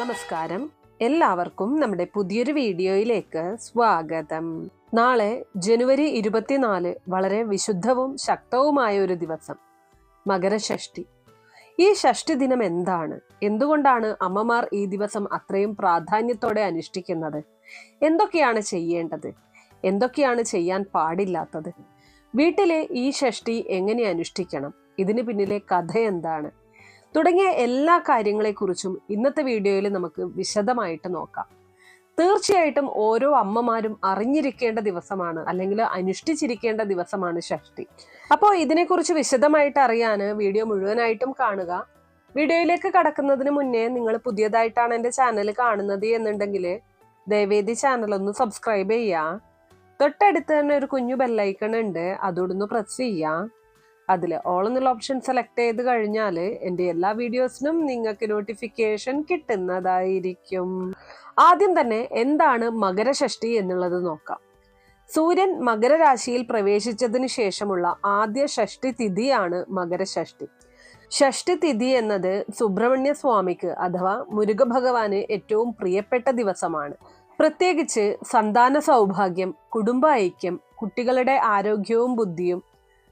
നമസ്കാരം. എല്ലാവർക്കും നമ്മുടെ പുതിയൊരു വീഡിയോയിലേക്ക് സ്വാഗതം. നാളെ ജനുവരി 24 വളരെ വിശുദ്ധവും ശക്തവുമായ ഒരു ദിവസം, മകരഷഷ്ഠി. ഈ ഷഷ്ഠി ദിനം എന്താണ്? എന്തുകൊണ്ടാണ് അമ്മമാർ ഈ ദിവസം അത്രയും പ്രാധാന്യത്തോടെ അനുഷ്ഠിക്കുന്നത്? എന്തൊക്കെയാണ് ചെയ്യേണ്ടത്? എന്തൊക്കെയാണ് ചെയ്യാൻ പാടില്ലാത്തത്? വീട്ടിലെ ഈ ഷഷ്ഠി എങ്ങനെ അനുഷ്ഠിക്കണം? ഇതിന് പിന്നിലെ കഥ എന്താണ്? തുടങ്ങിയ എല്ലാ കാര്യങ്ങളെക്കുറിച്ചും ഇന്നത്തെ വീഡിയോയിൽ നമുക്ക് വിശദമായിട്ട് നോക്കാം. തീർച്ചയായിട്ടും ഓരോ അമ്മമാരും അറിഞ്ഞിരിക്കേണ്ട ദിവസമാണ്, അല്ലെങ്കിൽ അനുഷ്ഠിച്ചിരിക്കേണ്ട ദിവസമാണ് ഷഷ്ഠി. അപ്പോൾ ഇതിനെക്കുറിച്ച് വിശദമായിട്ട് അറിയാൻ വീഡിയോ മുഴുവനായിട്ടും കാണുക. വീഡിയോയിലേക്ക് കടക്കുന്നതിന് മുന്നേ നിങ്ങൾ പുതിയതായിട്ടാണ് എൻ്റെ ചാനൽ കാണുന്നത് എന്നുണ്ടെങ്കിൽ ദയവേദി ചാനൽ ഒന്ന് സബ്സ്ക്രൈബ് ചെയ്യുക. തൊട്ടടുത്ത് തന്നെ ഒരു കുഞ്ഞു ബെല്ലൈക്കൺ ഉണ്ട്, അതോടൊന്ന് പ്രസ് ചെയ്യുക. അതിൽ ഓൾ എന്നുള്ള ഓപ്ഷൻ സെലക്ട് ചെയ്ത് കഴിഞ്ഞാൽ എൻ്റെ എല്ലാ വീഡിയോസിനും നിങ്ങൾക്ക് നോട്ടിഫിക്കേഷൻ കിട്ടുന്നതായിരിക്കും. ആദ്യം തന്നെ എന്താണ് മകരഷഷ്ഠി എന്നുള്ളത് നോക്കാം. സൂര്യൻ മകരരാശിയിൽ പ്രവേശിച്ചതിന് ശേഷമുള്ള ആദ്യ ഷഷ്ഠി തിഥിയാണ് മകരഷഷ്ഠി. ഷഷ്ഠി തിഥി എന്നത് സുബ്രഹ്മണ്യ സ്വാമിക്ക് അഥവാ മുരുക ഭഗവാന് ഏറ്റവും പ്രിയപ്പെട്ട ദിവസമാണ്. പ്രത്യേകിച്ച് സന്താന സൗഭാഗ്യം, കുടുംബ ഐക്യം, കുട്ടികളുടെ ആരോഗ്യവും ബുദ്ധിയും,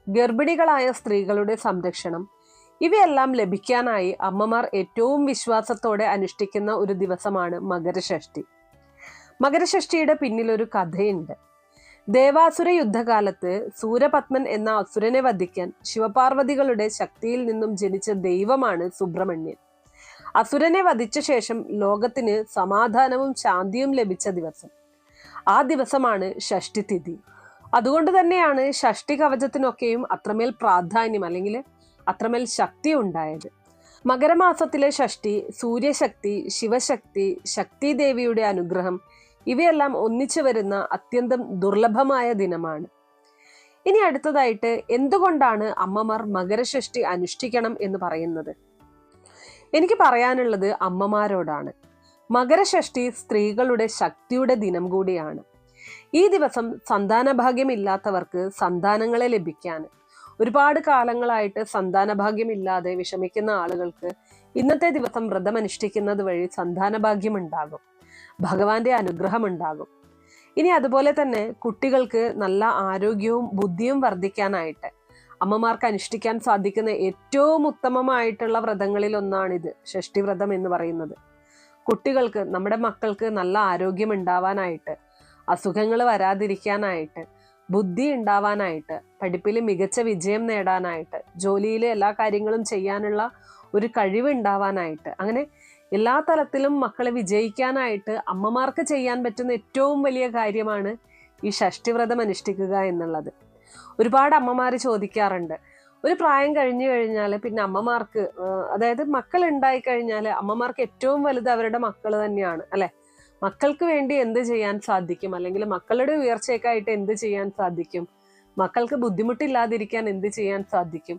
ഗർഭിണികളായ സ്ത്രീകളുടെ സംരക്ഷണം ഇവയെല്ലാം ലഭിക്കാനായി അമ്മമാർ ഏറ്റവും വിശ്വാസത്തോടെ അനുഷ്ഠിക്കുന്ന ഒരു ദിവസമാണ് മകരഷഷ്ഠി. മകരഷഷ്ഠിയുടെ പിന്നിലൊരു കഥയുണ്ട്. ദേവാസുര യുദ്ധകാലത്ത് സൂരപത്മൻ എന്ന അസുരനെ വധിക്കാൻ ശിവപാർവതികളുടെ ശക്തിയിൽ നിന്നും ജനിച്ച ദൈവമാണ് സുബ്രഹ്മണ്യൻ. അസുരനെ വധിച്ച ശേഷം ലോകത്തിന് സമാധാനവും ശാന്തിയും ലഭിച്ച ദിവസം. ആ ദിവസമാണ് ഷഷ്ഠി തിഥി. അതുകൊണ്ട് തന്നെയാണ് ഷഷ്ഠി കവചത്തിനൊക്കെയും അത്രമേൽ പ്രാധാന്യം, അല്ലെങ്കിൽ അത്രമേൽ ശക്തി ഉണ്ടായത്. മകരമാസത്തിലെ ഷഷ്ഠി സൂര്യശക്തി, ശിവശക്തി, ശക്തി ദേവിയുടെ അനുഗ്രഹം ഇവയെല്ലാം ഒന്നിച്ചു വരുന്ന അത്യന്തം ദുർലഭമായ ദിനമാണ്. ഇനി അടുത്തതായിട്ട് എന്തുകൊണ്ടാണ് അമ്മമാർ മകരഷഷ്ഠി അനുഷ്ഠിക്കണം എന്ന് പറയുന്നത്? എനിക്ക് പറയാനുള്ളത് അമ്മമാരോടാണ്. മകരഷഷ്ഠി സ്ത്രീകളുടെ ശക്തിയുടെ ദിനം കൂടിയാണ്. ഈ ദിവസം സന്താനഭാഗ്യമില്ലാത്തവർക്ക് സന്താനങ്ങളെ ലഭിക്കാൻ, ഒരുപാട് കാലങ്ങളായിട്ട് സന്താനഭാഗ്യമില്ലാതെ വിഷമിക്കുന്ന ആളുകൾക്ക് ഇന്നത്തെ ദിവസം വ്രതം അനുഷ്ഠിക്കുന്നത് വഴി സന്താനഭാഗ്യം ഉണ്ടാകും, ഭഗവാന്റെ അനുഗ്രഹം ഉണ്ടാകും. ഇനി അതുപോലെ തന്നെ കുട്ടികൾക്ക് നല്ല ആരോഗ്യവും ബുദ്ധിയും വർദ്ധിക്കാനായിട്ട് അമ്മമാർക്ക് അനുഷ്ഠിക്കാൻ സാധിക്കുന്ന ഏറ്റവും ഉത്തമമായിട്ടുള്ള വ്രതങ്ങളിൽ ഒന്നാണിത്, ഷഷ്ഠി വ്രതം എന്ന് പറയുന്നത്. കുട്ടികൾക്ക്, നമ്മുടെ മക്കൾക്ക് നല്ല ആരോഗ്യം ഉണ്ടാവാനായിട്ട്, അസുഖങ്ങൾ വരാതിരിക്കാനായിട്ട്, ബുദ്ധി ഉണ്ടാവാനായിട്ട്, പഠിപ്പിൽ മികച്ച വിജയം നേടാനായിട്ട്, ജോലിയിൽ എല്ലാ കാര്യങ്ങളും ചെയ്യാനുള്ള ഒരു കഴിവ് ഉണ്ടാവാനായിട്ട്, അങ്ങനെ എല്ലാ തലത്തിലും മക്കളെ വിജയിക്കാനായിട്ട് അമ്മമാർക്ക് ചെയ്യാൻ പറ്റുന്ന ഏറ്റവും വലിയ കാര്യമാണ് ഈ ഷഷ്ഠിവ്രതം അനുഷ്ഠിക്കുക എന്നുള്ളത്. ഒരുപാട് അമ്മമാർ ചോദിക്കാറുണ്ട്, ഒരു പ്രായം കഴിഞ്ഞു കഴിഞ്ഞാൽ പിന്നെ അമ്മമാർക്ക്, അതായത് മക്കൾ ഉണ്ടായി കഴിഞ്ഞാൽ അമ്മമാർക്ക് ഏറ്റവും വലുത് അവരുടെ മക്കൾ തന്നെയാണ് അല്ലെ? മക്കൾക്ക് വേണ്ടി എന്ത് ചെയ്യാൻ സാധിക്കും, അല്ലെങ്കിൽ മക്കളുടെ ഉയർച്ചയ്ക്കായിട്ട് എന്ത് ചെയ്യാൻ സാധിക്കും, മക്കൾക്ക് ബുദ്ധിമുട്ടില്ലാതിരിക്കാൻ എന്ത് ചെയ്യാൻ സാധിക്കും,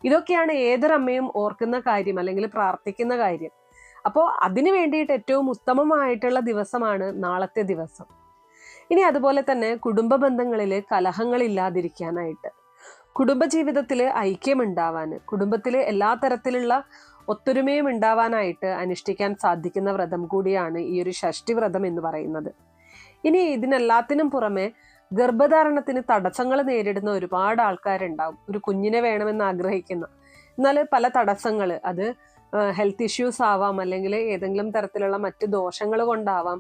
ഇതൊക്കെയാണ് ഏതൊരമ്മയും ഓർക്കുന്ന കാര്യം, അല്ലെങ്കിൽ പ്രാർത്ഥിക്കുന്ന കാര്യം. അപ്പോൾ അതിനു വേണ്ടിയിട്ട് ഏറ്റവും ഉത്തമമായിട്ടുള്ള ദിവസമാണ് നാളത്തെ ദിവസം. ഇനി അതുപോലെ തന്നെ കുടുംബ ബന്ധങ്ങളിൽ കലഹങ്ങൾ ഇല്ലാതിരിക്കാനായിട്ട്, കുടുംബജീവിതത്തിൽ ഐക്യമുണ്ടാവാൻ, കുടുംബത്തിൽ എല്ലാ തരത്തിലുള്ള ഒത്തൊരുമയും ഉണ്ടാവാനായിട്ട് അനുഷ്ഠിക്കാൻ സാധിക്കുന്ന വ്രതം കൂടിയാണ് ഈ ഒരു ഷഷ്ഠി വ്രതം എന്ന് പറയുന്നത്. ഇനി ഇതിനെല്ലാത്തിനും പുറമെ ഗർഭധാരണത്തിന് തടസ്സങ്ങൾ നേരിടുന്ന ഒരുപാട് ആൾക്കാരുണ്ടാവും. ഒരു കുഞ്ഞിനെ വേണമെന്ന് ആഗ്രഹിക്കുന്ന, എന്നാൽ പല തടസ്സങ്ങൾ, അത് ഹെൽത്ത് ഇഷ്യൂസ് ആവാം, അല്ലെങ്കിൽ ഏതെങ്കിലും തരത്തിലുള്ള മറ്റ് ദോഷങ്ങൾ കൊണ്ടാവാം,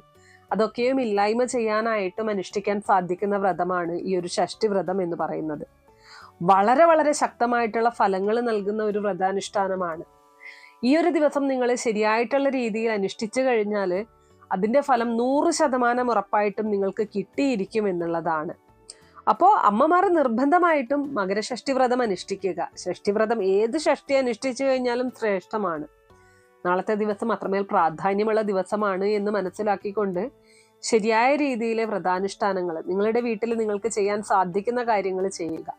അതൊക്കെയും ഇല്ലായ്മ ചെയ്യാനായിട്ടും അനുഷ്ഠിക്കാൻ സാധിക്കുന്ന വ്രതമാണ് ഈ ഒരു ഷഷ്ഠി വ്രതം എന്ന് പറയുന്നത്. വളരെ വളരെ ശക്തമായിട്ടുള്ള ഫലങ്ങൾ നൽകുന്ന ഒരു വ്രതാനുഷ്ഠാനമാണ്. ഈ ഒരു ദിവസം നിങ്ങൾ ശരിയായിട്ടുള്ള രീതിയിൽ അനുഷ്ഠിച്ചു കഴിഞ്ഞാൽ അതിൻ്റെ ഫലം 100% ഉറപ്പായിട്ടും നിങ്ങൾക്ക് കിട്ടിയിരിക്കും എന്നുള്ളതാണ്. അപ്പോൾ അമ്മമാർ നിർബന്ധമായിട്ടും മകരഷഷ്ഠി വ്രതം അനുഷ്ഠിക്കുക. ഷഷ്ഠിവ്രതം ഏത് ഷഷ്ഠി അനുഷ്ഠിച്ചു കഴിഞ്ഞാലും ശ്രേഷ്ഠമാണ്. നാളത്തെ ദിവസം അത്രമേൽ പ്രാധാന്യമുള്ള ദിവസമാണ് എന്ന് മനസ്സിലാക്കിക്കൊണ്ട് ശരിയായ രീതിയിലെ വ്രതാനുഷ്ഠാനങ്ങൾ നിങ്ങളുടെ വീട്ടിൽ നിങ്ങൾക്ക് ചെയ്യാൻ സാധിക്കുന്ന കാര്യങ്ങൾ ചെയ്യുക.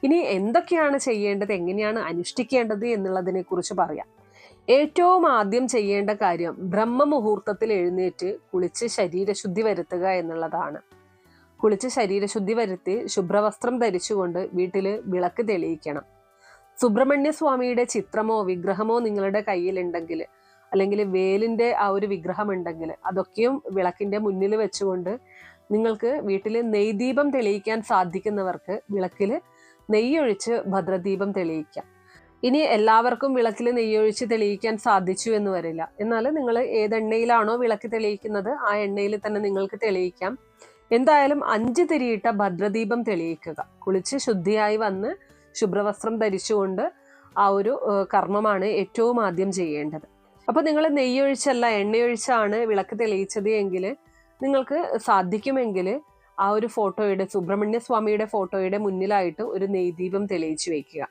ഇനി എന്തൊക്കെയാണ് ചെയ്യേണ്ടത്, എങ്ങനെയാണ് അനുഷ്ഠിക്കേണ്ടത് എന്നുള്ളതിനെ കുറിച്ച് പറയാം. ഏറ്റവും ആദ്യം ചെയ്യേണ്ട കാര്യം ബ്രഹ്മമുഹൂർത്തത്തിൽ എഴുന്നേറ്റ് കുളിച്ച് ശരീരശുദ്ധി വരുത്തുക എന്നുള്ളതാണ്. കുളിച്ച് ശരീരശുദ്ധി വരുത്തി ശുഭ്രവസ്ത്രം ധരിച്ചുകൊണ്ട് വീട്ടിൽ വിളക്ക് തെളിയിക്കണം. സുബ്രഹ്മണ്യ സ്വാമിയുടെ ചിത്രമോ വിഗ്രഹമോ നിങ്ങളുടെ കയ്യിലുണ്ടെങ്കിൽ അല്ലെങ്കിൽ വേലിൻ്റെ ആ ഒരു വിഗ്രഹം ഉണ്ടെങ്കിൽ അതൊക്കെയും വിളക്കിൻ്റെ മുന്നിൽ വെച്ചുകൊണ്ട് നിങ്ങൾക്ക് വീട്ടിൽ നെയ്ദീപം തെളിയിക്കാൻ സാധിക്കുന്നവർക്ക് വിളക്കിൽ നെയ്യൊഴിച്ച് ഭദ്രദീപം തെളിയിക്കാം. ഇനി എല്ലാവർക്കും വിളക്കിൽ നെയ്യൊഴിച്ച് തെളിയിക്കാൻ സാധിച്ചു എന്ന് വരില്ല. എന്നാൽ നിങ്ങൾ ഏതെണ്ണയിലാണോ വിളക്ക് തെളിയിക്കുന്നത് ആ എണ്ണയിൽ തന്നെ നിങ്ങൾക്ക് തെളിയിക്കാം. എന്തായാലും 5 തിരിയിട്ട ഭദ്രദീപം തെളിയിക്കുക. കുളിച്ച് ശുദ്ധിയായി വന്ന് ശുഭ്രവസ്ത്രം ധരിച്ചുകൊണ്ട് ആ ഒരു കർമ്മമാണ് ഏറ്റവും ആദ്യം ചെയ്യേണ്ടത്. അപ്പോൾ നിങ്ങൾ നെയ്യൊഴിച്ചല്ല എണ്ണയൊഴിച്ചാണ് വിളക്ക് തെളിയിച്ചത് എങ്കിൽ നിങ്ങൾക്ക് സാധിക്കുമെങ്കിൽ ആ ഒരു ഫോട്ടോയുടെ, സുബ്രഹ്മണ്യ സ്വാമിയുടെ ഫോട്ടോയുടെ മുന്നിലായിട്ട് ഒരു നെയ്ദീപം തെളിയിച്ചു വയ്ക്കുക.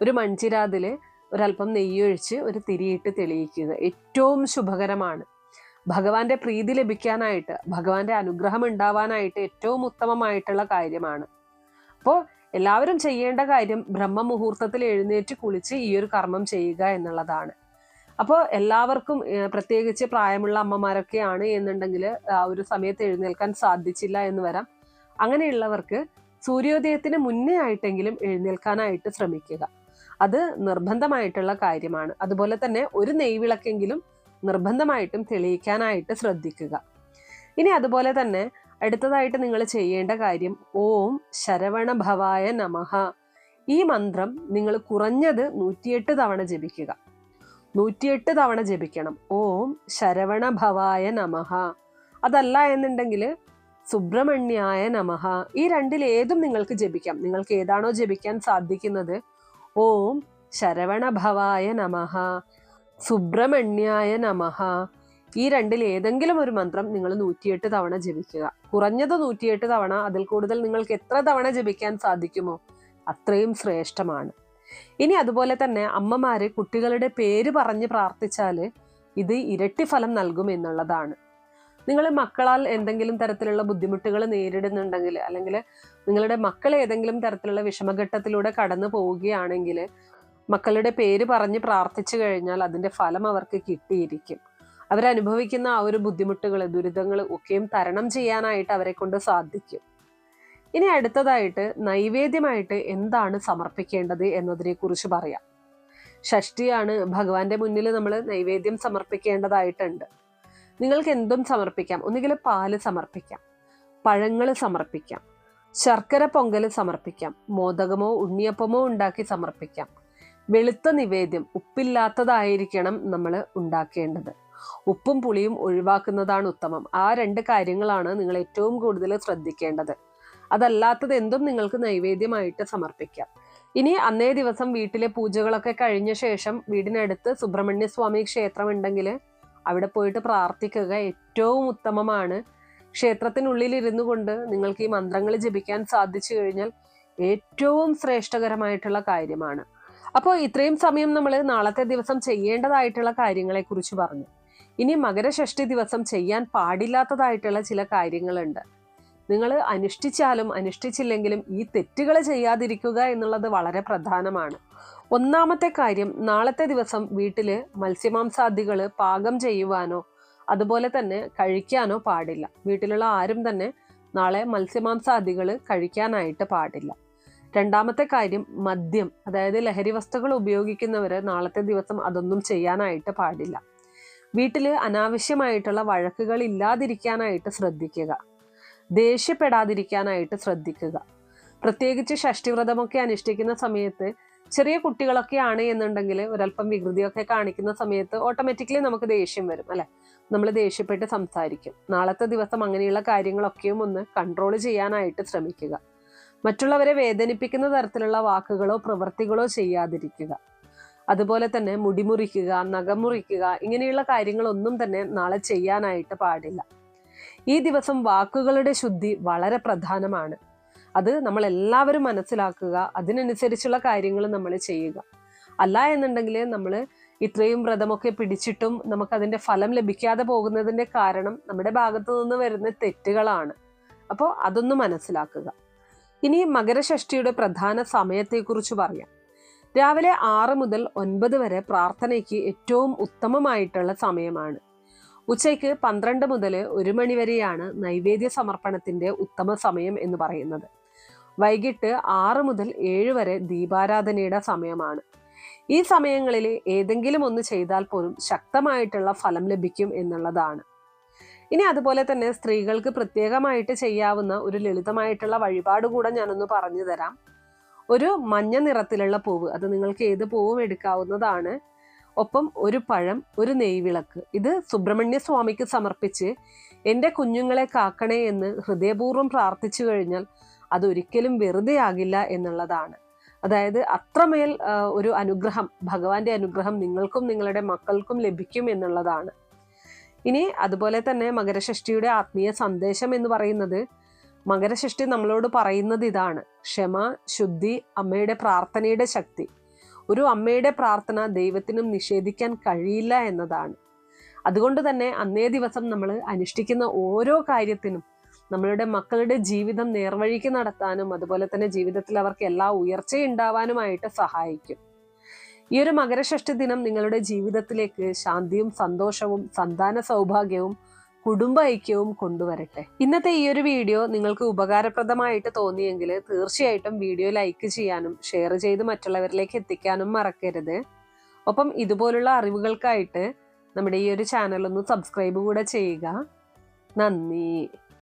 ഒരു മൺചിരാതിൽ ഒരല്പം നെയ്യൊഴിച്ച് ഒരു തിരിയിട്ട് തെളിയിക്കുക. ഏറ്റവും ശുഭകരമാണ്. ഭഗവാന്റെ പ്രീതി ലഭിക്കാനായിട്ട്, ഭഗവാന്റെ അനുഗ്രഹം ഉണ്ടാവാനായിട്ട് ഏറ്റവും ഉത്തമമായിട്ടുള്ള കാര്യമാണ്. അപ്പോൾ എല്ലാവരും ചെയ്യേണ്ട കാര്യം ബ്രഹ്മമുഹൂർത്തത്തിൽ എഴുന്നേറ്റ് കുളിച്ച് ഈ ഒരു കർമ്മം ചെയ്യുക എന്നുള്ളതാണ്. അപ്പോൾ എല്ലാവർക്കും, പ്രത്യേകിച്ച് പ്രായമുള്ള അമ്മമാരൊക്കെയാണ് എന്നുണ്ടെങ്കിൽ ആ ഒരു സമയത്ത് എഴുന്നേൽക്കാൻ സാധിച്ചില്ല എന്ന് വരാം. അങ്ങനെയുള്ളവർക്ക് സൂര്യോദയത്തിന് മുന്നേ ആയിട്ടെങ്കിലും എഴുന്നേൽക്കാനായിട്ട് ശ്രമിക്കുക. അത് നിർബന്ധമായിട്ടുള്ള കാര്യമാണ്. അതുപോലെ തന്നെ ഒരു നെയ്വിളക്കെങ്കിലും നിർബന്ധമായിട്ടും തെളിയിക്കാനായിട്ട് ശ്രദ്ധിക്കുക. ഇനി അതുപോലെ തന്നെ അടുത്തതായിട്ട് നിങ്ങൾ ചെയ്യേണ്ട കാര്യം ഓം ശരവണ ഭവായ നമഃ. ഈ മന്ത്രം നിങ്ങൾ കുറഞ്ഞത് 108 തവണ ജപിക്കുക. 108 തവണ ജപിക്കണം. ഓം ശരവണ ഭവായ നമഃ. അതല്ല എന്നുണ്ടെങ്കിൽ സുബ്രഹ്മണ്യായ നമഃ. ഈ രണ്ടിൽ ഏതും നിങ്ങൾക്ക് ജപിക്കാം. നിങ്ങൾക്ക് ഏതാണോ ജപിക്കാൻ സാധിക്കുന്നത്. ഓം ശരവണ ഭവായ നമഃ, സുബ്രഹ്മണ്യായ നമഃ. ഈ രണ്ടിൽ ഏതെങ്കിലും ഒരു മന്ത്രം നിങ്ങൾ 108 തവണ ജപിക്കുക. കുറഞ്ഞത് 108 തവണ. അതിൽ കൂടുതൽ നിങ്ങൾക്ക് എത്ര തവണ ജപിക്കാൻ സാധിക്കുമോ അത്രയും ശ്രേഷ്ഠമാണ്. ഇനി അതുപോലെ തന്നെ അമ്മമാര് കുട്ടികളുടെ പേര് പറഞ്ഞ് പ്രാർത്ഥിച്ചാൽ ഇത് ഇരട്ടി ഫലം നൽകും എന്നുള്ളതാണ്. നിങ്ങൾ മക്കളാൽ എന്തെങ്കിലും തരത്തിലുള്ള ബുദ്ധിമുട്ടുകൾ നേരിടുന്നുണ്ടെങ്കിൽ, അല്ലെങ്കിൽ നിങ്ങളുടെ മക്കൾ ഏതെങ്കിലും തരത്തിലുള്ള വിഷമഘട്ടത്തിലൂടെ കടന്നു പോവുകയാണെങ്കിൽ മക്കളുടെ പേര് പറഞ്ഞ് പ്രാർത്ഥിച്ചു കഴിഞ്ഞാൽ അതിൻ്റെ ഫലം അവർക്ക് കിട്ടിയിരിക്കും. അവരനുഭവിക്കുന്ന ആ ഒരു ബുദ്ധിമുട്ടുകൾ, ദുരിതങ്ങൾ ഒക്കെയും തരണം ചെയ്യാനായിട്ട് അവരെ കൊണ്ട് സാധിക്കും. ഇനി അടുത്തതായിട്ട് നൈവേദ്യമായിട്ട് എന്താണ് സമർപ്പിക്കേണ്ടത് എന്നതിനെ കുറിച്ച് പറയാം. ഷഷ്ഠിയാണ്, ഭഗവാന്റെ മുന്നിൽ നമ്മൾ നൈവേദ്യം സമർപ്പിക്കേണ്ടതായിട്ടുണ്ട്. നിങ്ങൾക്ക് എന്തും സമർപ്പിക്കാം. ഒന്നുകിൽ പാല് സമർപ്പിക്കാം, പഴങ്ങൾ സമർപ്പിക്കാം, ശർക്കര പൊങ്കൽ സമർപ്പിക്കാം, മോദകമോ ഉണ്ണിയപ്പമോ ഉണ്ടാക്കി സമർപ്പിക്കാം. വെളുത്ത നിവേദ്യം, ഉപ്പില്ലാത്തതായിരിക്കണം നമ്മൾ ഉണ്ടാക്കേണ്ടത്. ഉപ്പും പുളിയും ഒഴിവാക്കുന്നതാണ് ഉത്തമം. ആ 2 കാര്യങ്ങളാണ് നിങ്ങൾ ഏറ്റവും കൂടുതൽ ശ്രദ്ധിക്കേണ്ടത്. അതല്ലാത്തത് എന്തും നിങ്ങൾക്ക് നൈവേദ്യമായിട്ട് സമർപ്പിക്കാം. ഇനി അന്നേ ദിവസം വീട്ടിലെ പൂജകളൊക്കെ കഴിഞ്ഞ ശേഷം വീടിനടുത്ത് സുബ്രഹ്മണ്യ സ്വാമി ക്ഷേത്രം ഉണ്ടെങ്കിൽ അവിടെ പോയിട്ട് പ്രാർത്ഥിക്കുക ഏറ്റവും ഉത്തമമാണ്. ക്ഷേത്രത്തിനുള്ളിൽ ഇരുന്നു കൊണ്ട് നിങ്ങൾക്ക് ഈ മന്ത്രങ്ങൾ ജപിക്കാൻ സാധിച്ചു കഴിഞ്ഞാൽ ഏറ്റവും ശ്രേഷ്ഠകരമായിട്ടുള്ള കാര്യമാണ്. അപ്പോൾ ഇത്രയും സമയം നമ്മൾ നാളത്തെ ദിവസം ചെയ്യേണ്ടതായിട്ടുള്ള കാര്യങ്ങളെ കുറിച്ച് പറഞ്ഞു. ഇനി മകരഷഷ്ഠി ദിവസം ചെയ്യാൻ പാടില്ലാത്തതായിട്ടുള്ള ചില കാര്യങ്ങളുണ്ട്. നിങ്ങൾ അനുഷ്ഠിച്ചാലും അനുഷ്ഠിച്ചില്ലെങ്കിലും ഈ തെറ്റുകൾ ചെയ്യാതിരിക്കുക എന്നുള്ളത് വളരെ പ്രധാനമാണ്. ഒന്നാമത്തെ കാര്യം, നാളത്തെ ദിവസം വീട്ടിൽ മത്സ്യമാംസാദികൾ പാകം ചെയ്യുവാനോ അതുപോലെ തന്നെ കഴിക്കാനോ പാടില്ല. വീട്ടിലുള്ള ആരും തന്നെ നാളെ മത്സ്യമാംസാദികൾ കഴിക്കാനായിട്ട് പാടില്ല. രണ്ടാമത്തെ കാര്യം, മദ്യം, അതായത് ലഹരി വസ്തുക്കൾ ഉപയോഗിക്കുന്നവർ നാളത്തെ ദിവസം അതൊന്നും ചെയ്യാനായിട്ട് പാടില്ല. വീട്ടിൽ അനാവശ്യമായിട്ടുള്ള വഴക്കുകൾ ഇല്ലാതിരിക്കാനായിട്ട് ശ്രദ്ധിക്കുക. ദേഷ്യപ്പെടാതിരിക്കാനായിട്ട് ശ്രദ്ധിക്കുക. പ്രത്യേകിച്ച് ഷഷ്ഠിവ്രതമൊക്കെ അനുഷ്ഠിക്കുന്ന സമയത്ത് ചെറിയ കുട്ടികളൊക്കെ ആണ് എന്നുണ്ടെങ്കിൽ ഒരല്പം വികൃതിയൊക്കെ കാണിക്കുന്ന സമയത്ത് ഓട്ടോമാറ്റിക്കലി നമുക്ക് ദേഷ്യം വരും, അല്ലെ? നമ്മൾ ദേഷ്യപ്പെട്ട് സംസാരിക്കും. നാളത്തെ ദിവസം അങ്ങനെയുള്ള കാര്യങ്ങളൊക്കെയും ഒന്ന് കൺട്രോൾ ചെയ്യാനായിട്ട് ശ്രമിക്കുക. മറ്റുള്ളവരെ വേദനിപ്പിക്കുന്ന തരത്തിലുള്ള വാക്കുകളോ പ്രവൃത്തികളോ ചെയ്യാതിരിക്കുക. അതുപോലെ തന്നെ മുടിമുറിക്കുക, നഖം മുറിക്കുക, ഇങ്ങനെയുള്ള കാര്യങ്ങളൊന്നും തന്നെ നാളെ ചെയ്യാനായിട്ട് പാടില്ല. ഈ ദിവസം വാക്കുകളുടെ ശുദ്ധി വളരെ പ്രധാനമാണ്. അത് നമ്മൾ എല്ലാവരും മനസ്സിലാക്കുക. അതിനനുസരിച്ചുള്ള കാര്യങ്ങൾ നമ്മൾ ചെയ്യുക. അല്ല എന്നുണ്ടെങ്കിൽ നമ്മൾ ഇത്രയും വ്രതമൊക്കെ പിടിച്ചിട്ടും നമുക്കതിൻ്റെ ഫലം ലഭിക്കാതെ പോകുന്നതിൻ്റെ കാരണം നമ്മുടെ ഭാഗത്തു നിന്ന് വരുന്ന തെറ്റുകളാണ്. അപ്പോൾ അതൊന്ന് മനസ്സിലാക്കുക. ഇനി മകരഷഷ്ഠിയുടെ പ്രധാന സമയത്തെക്കുറിച്ച് പറയാം. രാവിലെ 6 മുതൽ 9 വരെ പ്രാർത്ഥനയ്ക്ക് ഏറ്റവും ഉത്തമമായിട്ടുള്ള സമയമാണ്. ഉച്ചയ്ക്ക് 12 മുതൽ 1 മണി വരെയാണ് നൈവേദ്യ സമർപ്പണത്തിന്റെ ഉത്തമ സമയം എന്ന് പറയുന്നത്. വൈകിട്ട് 6 മുതൽ 7 വരെ ദീപാരാധനയുടെ സമയമാണ്. ഈ സമയങ്ങളിൽ ഏതെങ്കിലും ഒന്ന് ചെയ്താൽ പോലും ശക്തമായിട്ടുള്ള ഫലം ലഭിക്കും എന്നുള്ളതാണ്. ഇനി അതുപോലെ തന്നെ സ്ത്രീകൾക്ക് പ്രത്യേകമായിട്ട് ചെയ്യാവുന്ന ഒരു ലളിതമായിട്ടുള്ള വഴിപാട് കൂടെ ഞാനൊന്ന് പറഞ്ഞു തരാം. ഒരു മഞ്ഞ നിറത്തിലുള്ള പൂവ്, അത് നിങ്ങൾക്ക് ഏത് പൂവും എടുക്കാവുന്നതാണ്. ഒപ്പം ഒരു പഴം, ഒരു നെയ്വിളക്ക്. ഇത് സുബ്രഹ്മണ്യ സ്വാമിക്ക് സമർപ്പിച്ച് എൻ്റെ കുഞ്ഞുങ്ങളെ കാക്കണേ എന്ന് ഹൃദയപൂർവ്വം പ്രാർത്ഥിച്ചു കഴിഞ്ഞാൽ അതൊരിക്കലും വെറുതെ ആകില്ല എന്നുള്ളതാണ്. അതായത് അത്രമേൽ ഒരു അനുഗ്രഹം, ഭഗവാന്റെ അനുഗ്രഹം നിങ്ങൾക്കും നിങ്ങളുടെ മക്കൾക്കും ലഭിക്കും എന്നുള്ളതാണ്. ഇനി അതുപോലെ തന്നെ മകരഷഷ്ഠിയുടെ ആത്മീയ സന്ദേശം എന്ന് പറയുന്നത്, മകരഷഷ്ഠി നമ്മളോട് പറയുന്നത് ഇതാണ്: ക്ഷമ, ശുദ്ധി, അമ്മയുടെ പ്രാർത്ഥനയുടെ ശക്തി. ഒരു അമ്മയുടെ പ്രാർത്ഥന ദൈവത്തിനും നിഷേധിക്കാൻ കഴിയില്ല എന്നതാണ്. അതുകൊണ്ട് തന്നെ അന്നേ ദിവസം നമ്മൾ അനുഷ്ഠിക്കുന്ന ഓരോ കാര്യത്തിനും നമ്മളുടെ മക്കളുടെ ജീവിതം നേർവഴിക്ക് നടത്താനും അതുപോലെ തന്നെ ജീവിതത്തിൽ അവർക്ക് എല്ലാ ഉയർച്ചയുണ്ടാവാനുമായിട്ട് സഹായിക്കും. ഈ ഒരു മകരഷഷ്ഠി ദിനം നിങ്ങളുടെ ജീവിതത്തിലേക്ക് ശാന്തിയും സന്തോഷവും സന്താന സൗഭാഗ്യവും കുടുംബ ഐക്യവും കൊണ്ടുവരട്ടെ. ഇന്നത്തെ ഈ ഒരു വീഡിയോ നിങ്ങൾക്ക് ഉപകാരപ്രദമായിട്ട് തോന്നിയെങ്കിൽ തീർച്ചയായിട്ടും വീഡിയോ ലൈക്ക് ചെയ്യാനും ഷെയർ ചെയ്ത് മറ്റുള്ളവരിലേക്ക് എത്തിക്കാനും മറക്കരുത്. ഒപ്പം ഇതുപോലുള്ള അറിവുകൾക്കായിട്ട് നമ്മുടെ ഈ ഒരു ചാനൽ ഒന്ന് സബ്സ്ക്രൈബ് കൂടെ ചെയ്യുക. നന്ദി.